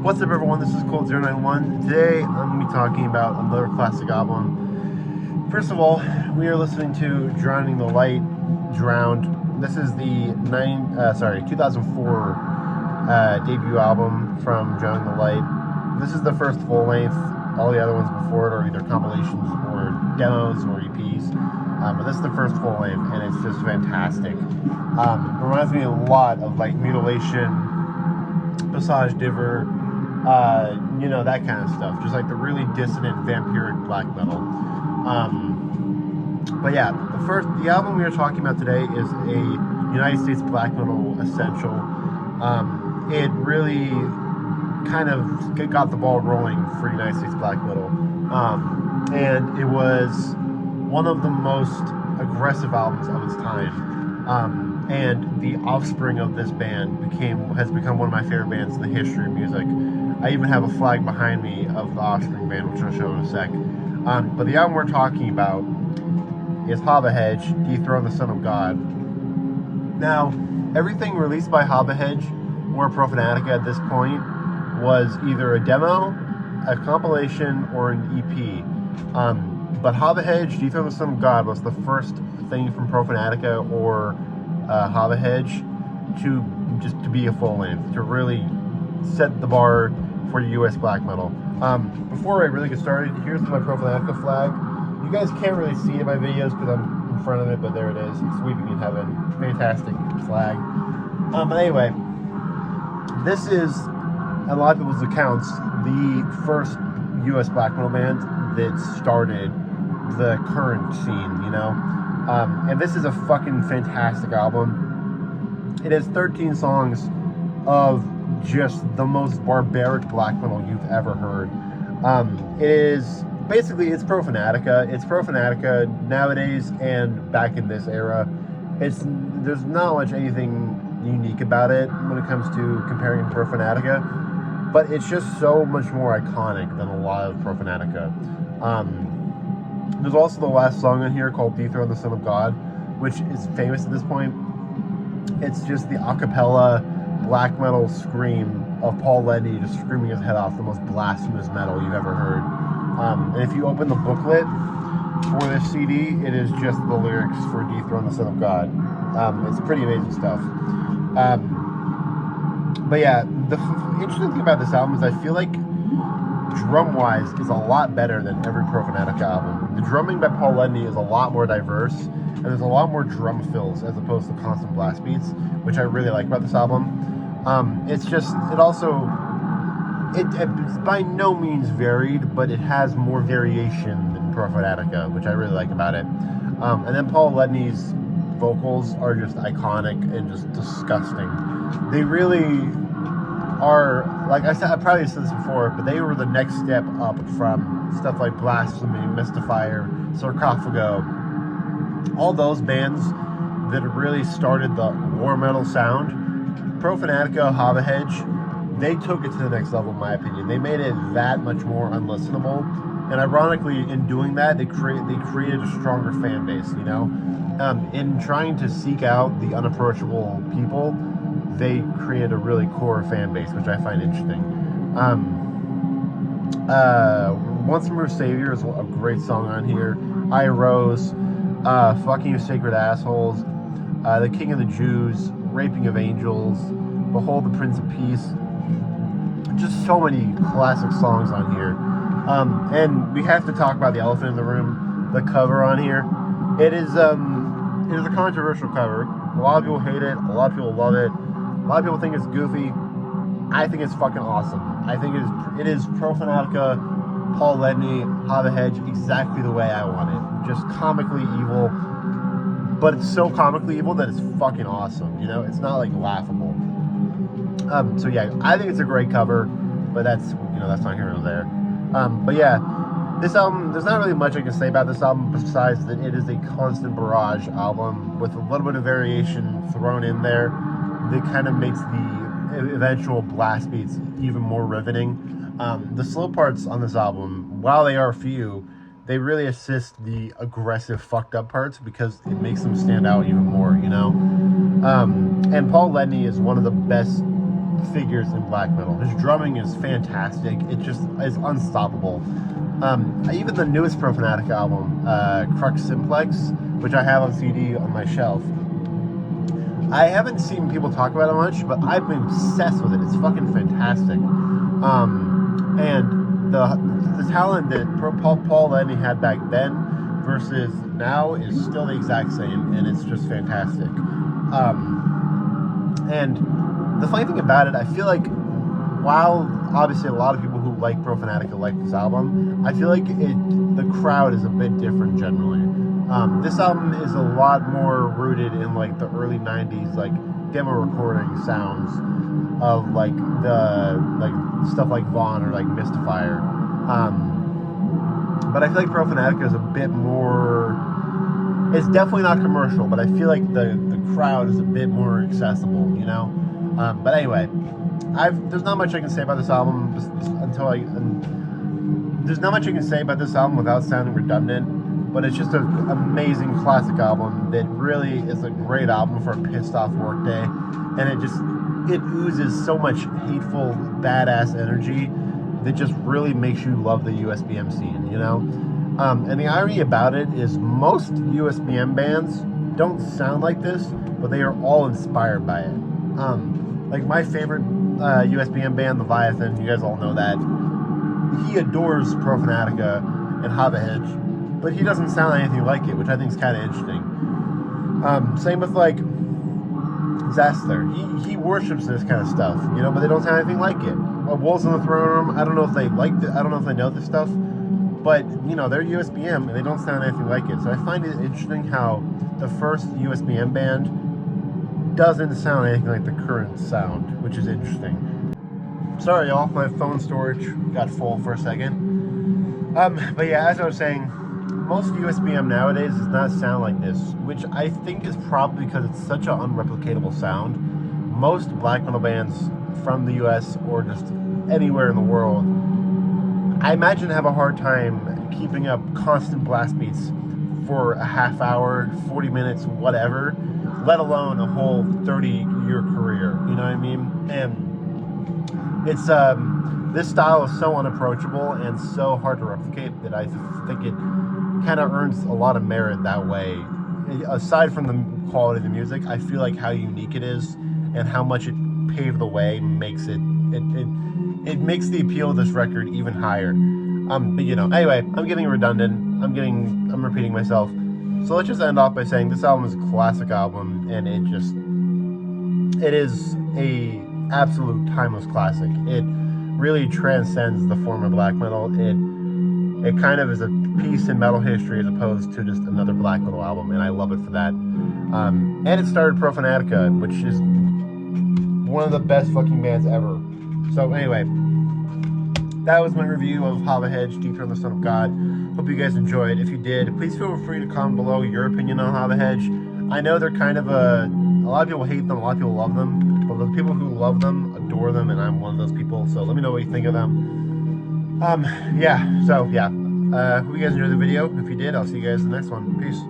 What's up, everyone? This is Cold091. Today, I'm going to be talking about another classic album. First of all, we are listening to Drowning the Light, Drowned. This is the 2004 debut album from Drowning the Light. This is the first full length. All the other ones before it are either compilations or demos or EPs. But this is the first full length, and it's just fantastic. It reminds me a lot of like Mutilation, Passage Diver, that kind of stuff. Just like the really dissonant, vampiric black metal. But yeah, the album we are talking about today is a United States black metal essential. It really kind of got the ball rolling for United States black metal. And it was one of the most aggressive albums of its time. And the offspring of this band has become one of my favorite bands in the history of music. I even have a flag behind me of the offspring band, which I'll show in a sec. But the album we're talking about is Havohej-Dethrone, the Son of God. Now, everything released by Havohej or Profanatica at this point was either a demo, a compilation, or an EP. But Havohej-Dethrone, the Son of God was the first thing from Profanatica or Havohej to be a full length, to really set the bar for US black metal. Before I really get started, here's my Profanatica flag. You guys can't really see it in my videos because I'm in front of it, but there it is. It's sweeping in heaven. Fantastic flag. But anyway, this is, in a lot of people's accounts, the first US black metal band that started the current scene, and this is a fucking fantastic album. It has 13 songs of just the most barbaric black metal you've ever heard. It's Profanatica. It's Profanatica nowadays and back in this era. There's not much anything unique about it when it comes to comparing Profanatica, but it's just so much more iconic than a lot of Profanatica. There's also the last song on here called Dethrone, the Son of God, which is famous at this point. It's just the a cappella black metal scream of Paul Ledney just screaming his head off, the most blasphemous metal you've ever heard. And if you open the booklet for this CD, it is just the lyrics for Dethrone, the Son of God. It's pretty amazing stuff. But yeah, the interesting thing about this album is I feel like drum-wise is a lot better than every Profanatica album. The drumming by Paul Ledney is a lot more diverse, and there's a lot more drum fills as opposed to constant blast beats, which I really like about this album. It's by no means varied, but it has more variation than Profanatica, which I really like about it. And then Paul Ledney's vocals are just iconic and just disgusting. They really are, like I said, I probably said this before, but they were the next step up from stuff like Blasphemy, Mystifier, Sarcophago, all those bands that really started the war metal sound. Profanatica, Havohej, they took it to the next level, in my opinion. They made it that much more unlistenable, and ironically, in doing that, they created a stronger fan base. In trying to seek out the unapproachable people, they created a really core fan base, which I find interesting. Once Removed Savior is a great song on here. I Rose, Fucking You Sacred Assholes, The King of the Jews, Raping of Angels, Behold the Prince of Peace. Just so many classic songs on here. And we have to talk about the elephant in the room, the cover on here. It is a controversial cover. A lot of people hate it, a lot of people love it. A lot of people think it's goofy. I think it's fucking awesome. I think it is Profanatica, Paul Ledney, Havohej, exactly the way I want it. Just comically evil, but it's so comically evil that it's fucking awesome. It's not like laughable. So yeah, I think it's a great cover, but that's not here nor there. But yeah, this album, there's not really much I can say about this album besides that it is a constant barrage album with a little bit of variation thrown in there that kind of makes the eventual blast beats even more riveting. The slow parts on this album, while they are few, they really assist the aggressive, fucked up parts because it makes them stand out even more, And Paul Ledney is one of the best figures in black metal. His drumming is fantastic. It just is unstoppable. Even the newest Pro Fanatic album, Crux Simplex, which I have on CD on my shelf, I haven't seen people talk about it much, but I've been obsessed with it. It's fucking fantastic. And the talent that Paul Lenny had back then versus now is still the exact same, and it's just fantastic. And the funny thing about it, I feel like while obviously a lot of people who like Pro Fanatica like this album, I feel like the crowd is a bit different generally. This album is a lot more rooted in like the early 90s like demo recording sounds of like stuff like Vaughn or like Mystifier. But I feel like Pro Fanatica is a bit more, it's definitely not commercial, but I feel like the crowd is a bit more accessible, you know? But anyway, there's not much I can say about this album there's not much I can say about this album without sounding redundant. But it's just an amazing classic album that really is a great album for a pissed off workday, and it oozes so much hateful, badass energy that just really makes you love the USBM scene, you know? And the irony about it is most USBM bands don't sound like this, but they are all inspired by it. Like my favorite USBM band, Leviathan, you guys all know that. He adores Pro Fanatica and havohej, but he doesn't sound anything like it, which I think is kind of interesting. Same with like Zastler. He worships this kind of stuff, you know, but they don't sound anything like it. Wolves on the Throne Room, I don't know if they like it, I don't know if they know this stuff, but you know, they're USBM and they don't sound anything like it. So I find it interesting how the first USBM band doesn't sound anything like the current sound, which is interesting. Sorry y'all, my phone storage got full for a second. But yeah, as I was saying, most USBM nowadays does not sound like this, which I think is probably because it's such an unreplicatable sound. Most black metal bands from the US or just anywhere in the world, I imagine have a hard time keeping up constant blast beats for a half hour, 40 minutes, whatever, let alone a whole 30-year career, you know what I mean? And it's, this style is so unapproachable and so hard to replicate that I think it kind of earns a lot of merit that way. Aside from the quality of the music, I feel like how unique it is and how much it paved the way makes it makes the appeal of this record even higher. But you know, anyway, I'm getting redundant. I'm repeating myself. So let's just end off by saying this album is a classic album, and it is a absolute timeless classic. It really transcends the form of black metal. It kind of is a piece in metal history as opposed to just another black metal album, and I love it for that. And it started Pro Fanatica, which is one of the best fucking bands ever. So anyway, that was my review of havohej-dethrone, the Son of God. Hope you guys enjoyed. If you did, please feel free to comment below your opinion on havohej. I know they're kind of a lot of people hate them, a lot of people love them, but the people who love them adore them, and I'm one of those people. So let me know what you think of them. Hope you guys enjoyed the video. If you did, I'll see you guys in the next one. Peace.